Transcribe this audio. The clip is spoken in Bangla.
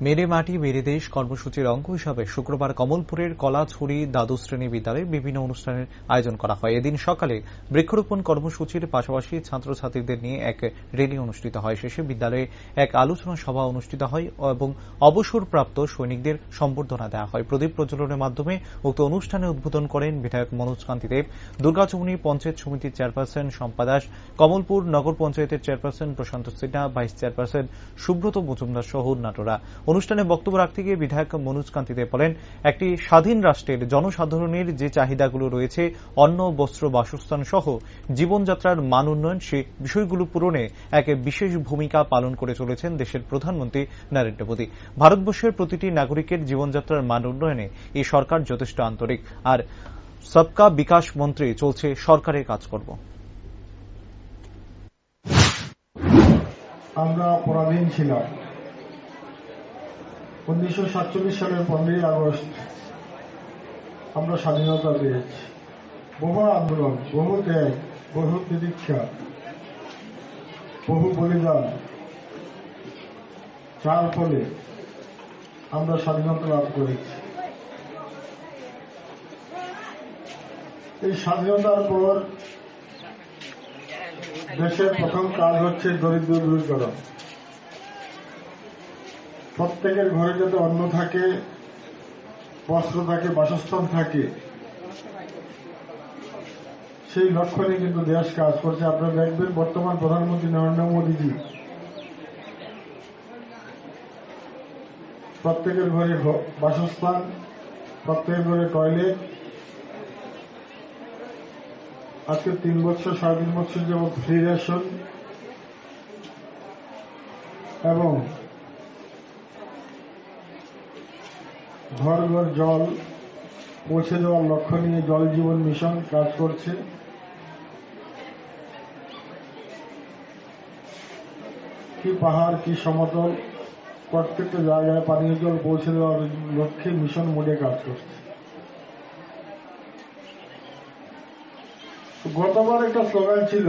মেরে মাটি মেরে দেশ কর্মসূচির অঙ্গ হিসাবে শুক্রবার কমলপুরের কলাছড়ি দ্বাদশ শ্রেণী বিদ্যালয়ে বিভিন্ন অনুষ্ঠানের আয়োজন করা হয়। এদিন সকালে বৃক্ষরোপণ কর্মসূচির পাশাপাশি ছাত্রছাত্রীদের নিয়ে এক র্যালি অনুষ্ঠিত হয়। শেষে বিদ্যালয়ে এক আলোচনা সভা অনুষ্ঠিত হয় এবং অবসরপ্রাপ্ত সৈনিকদের সম্বর্ধনা দেওয়া হয়। প্রদীপ প্রজ্বলনের মাধ্যমে উক্ত অনুষ্ঠানে উদ্বোধন করেন বিধায়ক মনোজ কান্তি দেব, দুর্গাচৌমুহনী পঞ্চায়েত সমিতির চেয়ারপারসন শম্পা দাস, কমলপুর নগর পঞ্চায়েতের চেয়ারপারসন প্রশান্ত সিনহা, ভাইস চেয়ারপারসন সুব্রত মজুমদার সহ অন্যান্যরা। অনুষ্ঠানে বক্তব্য রাখতে গিয়ে বিধায়ক মনোজ কান্তি দেব বলেন, একটি স্বাধীন রাষ্ট্রের জনসাধারণের যে চাহিদাগুলো রয়েছে, অন্ন, বস্ত্র, বাসস্থান সহ জীবনযাত্রার মান উন্নয়ন, সে বিষয়গুলো পূরণে এক বিশেষ ভূমিকা পালন করে চলেছেন দেশের প্রধানমন্ত্রী নরেন্দ্র মোদী। ভারতবর্ষের প্রতিটি নাগরিকের জীবনযাত্রার মান উন্নয়নে এই সরকার যথেষ্ট আন্তরিক, আর সবকা বিকাশ মন্ত্রে চলছে সরকারের কাজকর্ম। আমরা পরাধীন ছিলাম। 1947 সালের 15ই আগস্ট আমরা স্বাধীনতা পেয়েছি। বহু আন্দোলন, বহু ত্যাগ, বহু তিতিক্ষা, বহু বলিদান, যার ফলে আমরা স্বাধীনতা লাভ করেছি। এই স্বাধীনতার পর দেশের প্রথম কাজ হচ্ছে দরিদ্র দূরীকরণ। প্রত্যেকের ঘরে যাতে অন্ন থাকে, বস্ত্র থাকে, বাসস্থান থাকে, সেই লক্ষ্য নিয়ে কিন্তু দেশ কাজ করছে। আপনারা দেখবেন বর্তমান প্রধানমন্ত্রী নরেন্দ্র মোদীজি প্রত্যেকের ঘরে বাসস্থান, প্রত্যেকের ঘরে টয়লেট, আজকে 3 বছর 3.5 বছর যাবৎ ফ্রি রেশন এবং ঘর ঘর জল পৌঁছে দেওয়ার লক্ষ্য নিয়ে জল জীবন মিশন কাজ করছে। কি পাহাড়, কি সমতল, প্রত্যেকটা জায়গায় পানীয় জল পৌঁছে দেওয়ার লক্ষ্যে মিশন মোডে কাজ করছে। গতবার একটা স্লোগান ছিল,